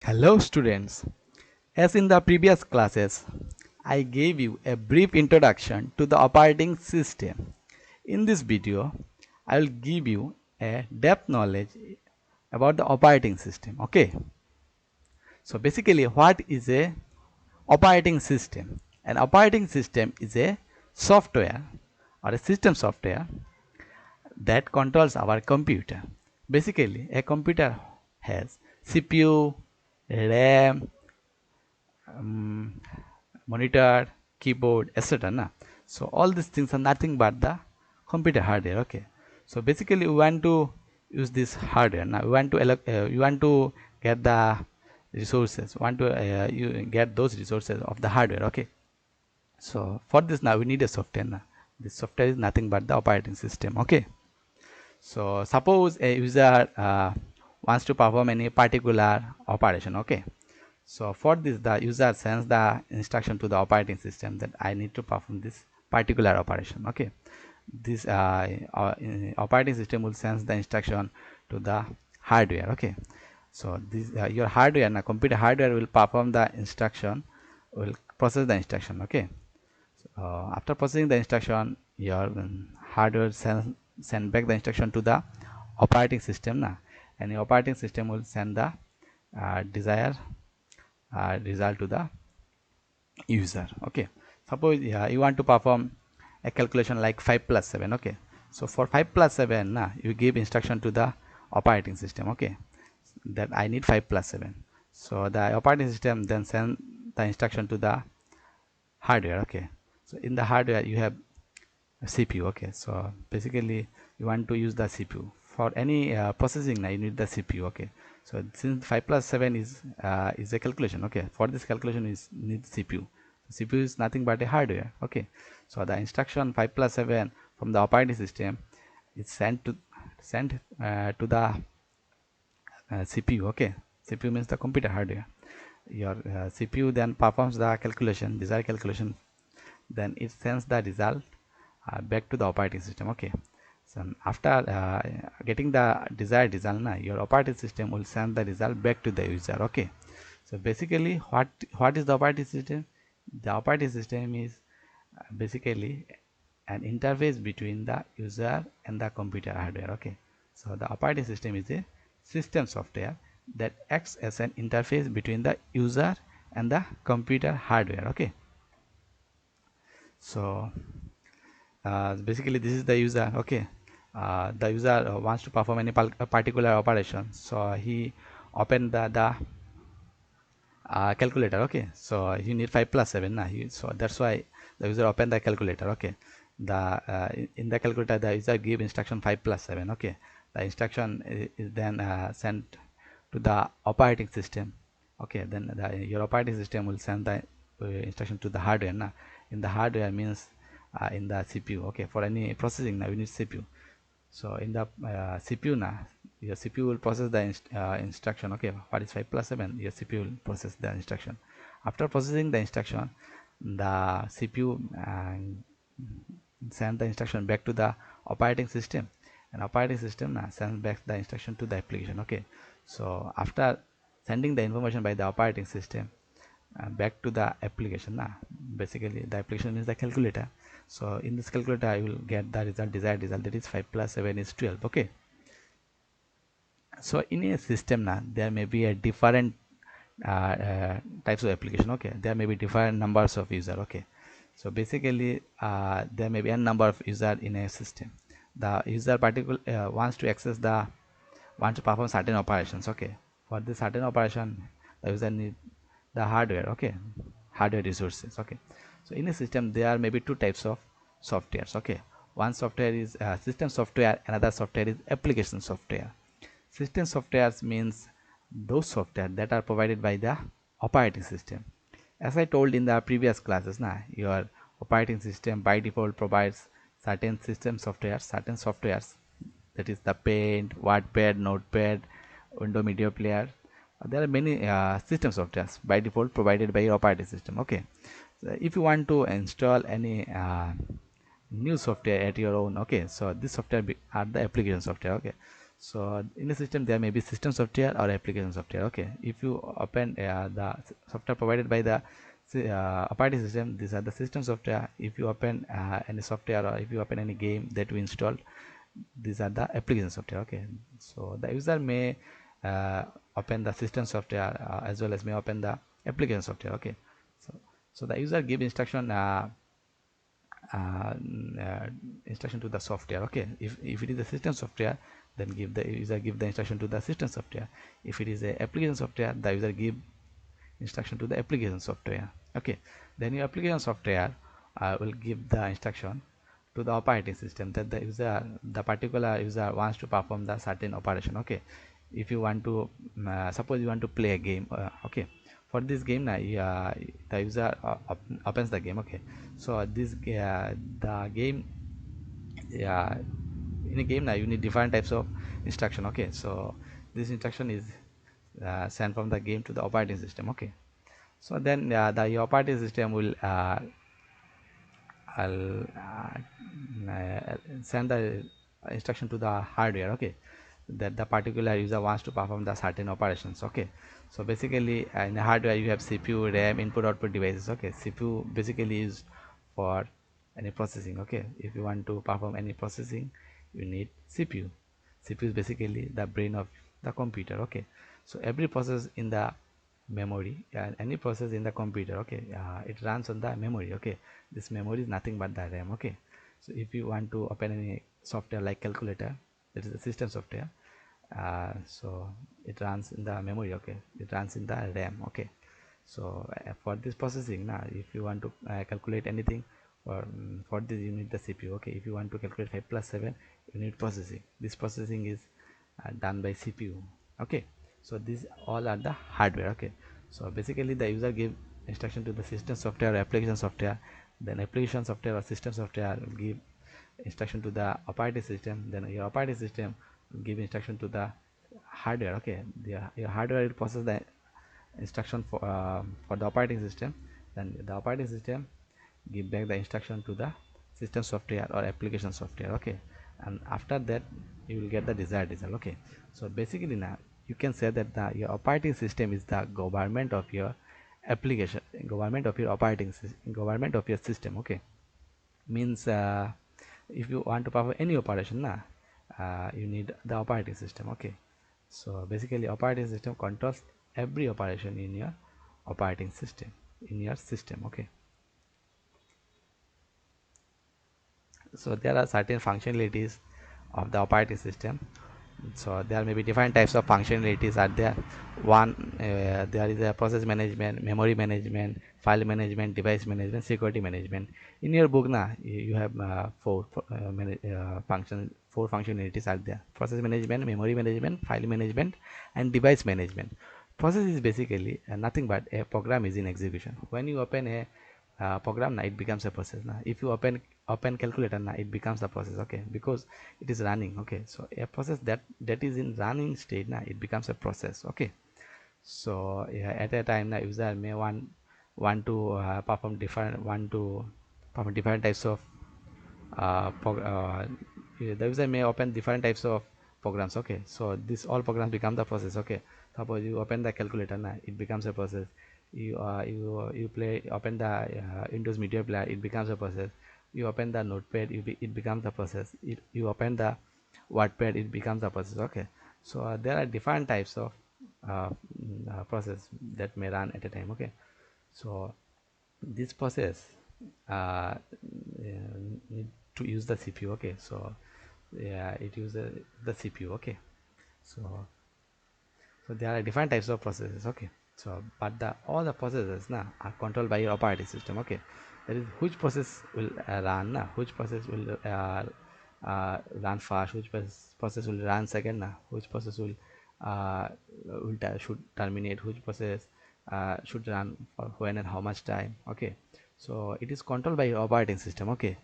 Hello students, as in the previous classes, I gave you a brief introduction to the operating system. In this video, I will give you a depth knowledge about the operating system. Okay, so basically what is a operating system? An operating system is a software or a system software that controls our computer. Basically, a computer has CPU, RAM, um, monitor, keyboard, etc. Na? So all these things are nothing but the computer hardware. Okay. So basically, we want to use this hardware. Now we want to get the resources. Want to you get those resources of the hardware. Okay. So for this now we need a software. Now. This software is nothing but the operating system. Okay. So suppose a user wants to perform any particular operation. Okay. So for this, the user sends the instruction to the operating system that I need to perform this particular operation. Okay, this operating system will send the instruction to the hardware. Okay, so this your hardware and computer hardware will perform the instruction, will process the instruction. Okay, so after processing the instruction, your hardware send back the instruction to the operating system, na, and the operating system will send the desired result to the user. Okay, suppose you want to perform a calculation like 5 plus 7. Okay, so for 5 plus 7 you give instruction to the operating system. Okay, that I need 5 plus 7, so the operating system then send the instruction to the hardware. Okay, so in the hardware you have a CPU. Okay, so basically you want to use the CPU for any processing. Now you need the CPU. Okay, so since 5 plus 7 is a calculation. Okay, for this calculation is need CPU. CPU is nothing but a hardware. Okay, so the instruction 5 plus 7 from the operating system is sent to the CPU. Okay, CPU means the computer hardware. Your CPU then performs the calculation, desired calculation, then it sends the result back to the operating system. Okay, so after getting the desired result, your operating system will send the result back to the user. Okay, so basically what is the operating system? The operating system is basically an interface between the user and the computer hardware. Okay, so the operating system is a system software that acts as an interface between the user and the computer hardware. Okay, so basically this is the user. Okay, the user wants to perform any particular operation, so he open the calculator. Okay, so you need 5 plus 7 so that's why the user open the calculator. Okay, the in the calculator the user give instruction 5 plus 7. Okay, the instruction is then sent to the operating system. Okay, then your operating system will send the instruction to the hardware. In the hardware means in the CPU. Okay, for any processing now we need CPU. So in the CPU your CPU will process the instruction. Okay, what is 5 plus 7? Your CPU will process the instruction. After processing the instruction, the CPU send the instruction back to the operating system, and operating system sends back the instruction to the application. Okay, so after sending the information by the operating system back to the application, basically the application is the calculator. So in this calculator you will get the desired result, that is 5 plus 7 is 12. Okay, so in a system there may be a different types of application. Okay, there may be different numbers of user. Okay, so basically there may be a number of user in a system. The user particular wants to access the wants to perform certain operations. Okay, for this certain operation the user need the hardware. Okay, hardware resources. Okay, so in a system there may be two types of softwares. Okay, one software is system software, another software is application software. System softwares means those software that are provided by the operating system. As I told in the previous classes, your operating system by default provides certain softwares, that is the Paint, Wattpad, Notepad, Window Media Player. There are many system softwares by default provided by your operating system. Okay, so if you want to install any new software at your own, okay, so this software are the application software. Okay, So in the system there may be system software or application software. Okay, if you open the software provided by the operating system, these are the system software. If you open any software, or if you open any game that we installed, these are the application software. Okay, so the user may uh, open the system software as well as may open the application software. Okay, so the user give instruction uh, uh, instruction to the software. Okay, if it is a system software, then give the user give the instruction to the system software. If it is a application software, the user give instruction to the application software. Okay, then your application software will give the instruction to the operating system that the particular user wants to perform the certain operation. Okay, if you want to suppose you want to play a game. Okay, for this game now the user opens the game. Okay, so this the game, yeah, in a game now you need different types of instruction. Okay, so this instruction is sent from the game to the operating system. Okay, so then the operating system will I'll send the instruction to the hardware. Okay, that the particular user wants to perform the certain operations. Okay, so basically in the hardware you have CPU, RAM, input output devices. Okay, CPU basically is for any processing. Okay, if you want to perform any processing, you need CPU. CPU is basically the brain of the computer. Okay, so every process in the memory, any process in the computer, okay, it runs on the memory. Okay, this memory is nothing but the RAM. Okay, so if you want to open any software like calculator, that is the system software, so it runs in the memory. Okay, it runs in the RAM. Okay, so for this processing now, if you want to calculate anything, for this you need the CPU. Okay, if you want to calculate 5 plus 7, you need processing. This processing is done by CPU. Okay, so these all are the hardware. Okay, so basically the user give instruction to the system software or application software, then application software or system software will give instruction to the operating system, then your operating system will give instruction to the hardware. Okay, your hardware will process the instruction for the operating system, then the operating system give back the instruction to the system software or application software. Okay, and after that you will get the desired result. Okay, so basically now you can say that your operating system is the government of your application, government of your operating system, government of your system. Okay, means if you want to perform any operation now, you need the operating system. Okay, so basically operating system controls every operation in your operating system, in your system. Okay, so there are certain functionalities of the operating system. So there may be different types of functionalities are there. One, there is a process management, memory management, file management, device management, security management. In your book now you have four functionalities are there: process management, memory management, file management, and device management. Process is basically nothing but a program is in execution. When you open a program now, it becomes a process. Now if you open calculator now, it becomes a process. Okay, because it is running. Okay, so a process that is in running state now, it becomes a process. Okay, so yeah, at a time now user may want to perform different types of the user may open different types of programs. Okay, so this all programs become the process. Okay, suppose you open the calculator now, it becomes a process. You play open the Windows Media Player, it becomes a process. You open the notepad, it becomes a process. You open the wordpad, it becomes a process. Okay, so there are different types of process that may run at a time. Okay, so this process uh, need to use the CPU. Okay, so yeah, it uses the CPU. Okay, so there are different types of processes. Okay, so but the all the processes now are controlled by your operating system. Okay, that is which process will run now, which process will run fast, which process will run second now, which process uh, should terminate, which process should run for when and how much time. Okay, so it is controlled by your operating system. Okay,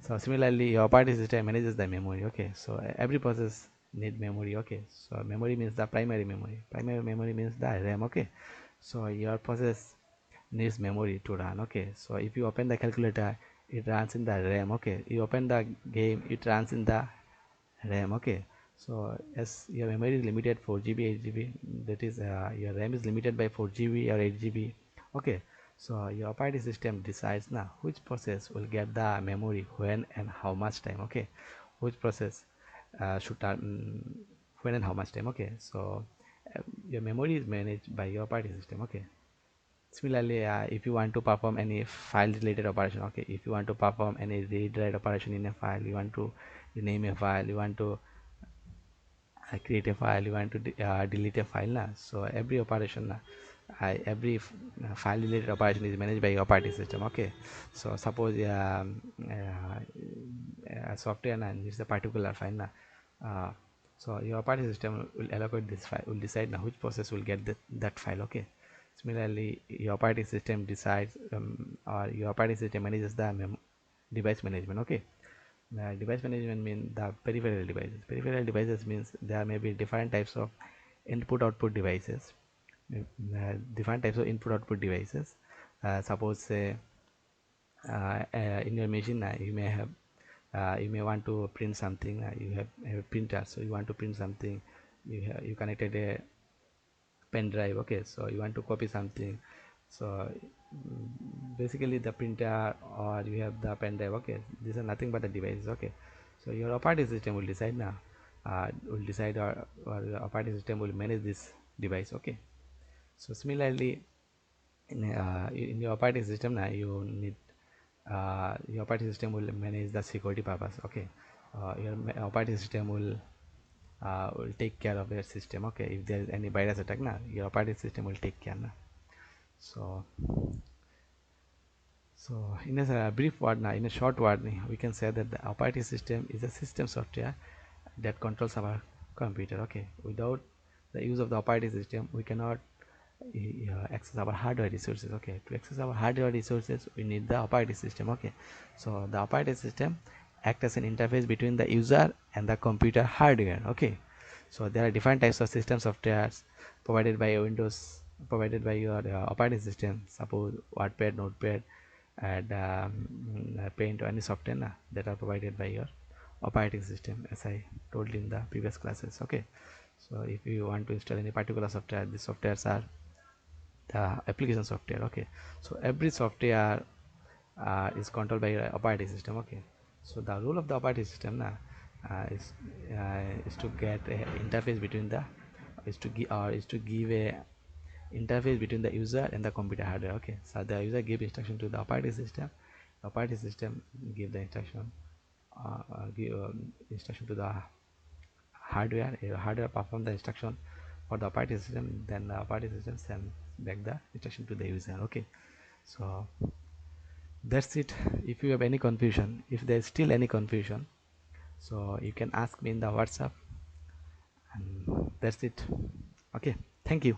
so similarly your operating system manages the memory. Okay, so every process need memory. Okay, so memory means the primary memory, primary memory means the RAM. Okay, so your process needs memory to run. Okay, so if you open the calculator, it runs in the RAM. Okay, you open the game, it runs in the RAM. Okay, So as your memory is limited 4 GB 8 GB, that is your RAM is limited by 4 GB or 8 GB. Okay, so your operating system decides now which process will get the memory when and how much time. Okay, which process should when and how much time. Okay, so your memory is managed by your operating system. Okay, similarly, if you want to perform any file related operation, okay, if you want to perform any read write operation in a file, you want to rename a file, you want to create a file, you want to delete a file na. So every operation every file related operation is managed by your operating system. Okay, so suppose software na is a particular file na, uh, so your operating system will allocate this file, will decide now which process will get that file. Okay, similarly your operating system decides or your operating system manages the device management. Okay, device management means the peripheral devices. Peripheral devices means there may be different types of input output devices. Different types of input output devices. Suppose say in your machine you may want to print something. You have a printer, so you want to print something. You connected a pen drive. Okay, so you want to copy something. So basically the printer or you have the pen drive. Okay, these are nothing but the devices. Okay, so your operating system will decide now, will decide or the operating system will manage this device. Okay, so similarly in your operating system now you need your operating system will manage the security purpose. Okay, your operating system will take care of your system. Okay, if there is any virus attack now, your operating system will take care now. So in a brief word now, in a short word, we can say that the operating system is a system software that controls our computer. Okay, without the use of the operating system we cannot access our hardware resources. Okay, to access our hardware resources we need the operating system. Okay, so the operating system acts as an interface between the user and the computer hardware. Okay, so there are different types of system softwares provided by Windows, provided by your operating system. Suppose Wordpad, Notepad, and Paint or any software that are provided by your operating system, as I told in the previous classes. Okay, so if you want to install any particular software, these softwares are the application software. Okay, so every software is controlled by your operating system. Okay, so the role of the operating system is to get a interface between the is to give a interface between the user and the computer hardware. Okay, so the user give instruction to the operating system, the operating system give the instruction give instruction to the hardware. Hardware perform the instruction for the operating system, then the operating system sends back the instruction to the user. Okay, so that's it. If you have any confusion, if there is still any confusion, so you can ask me in the WhatsApp, and that's it. Okay, thank you.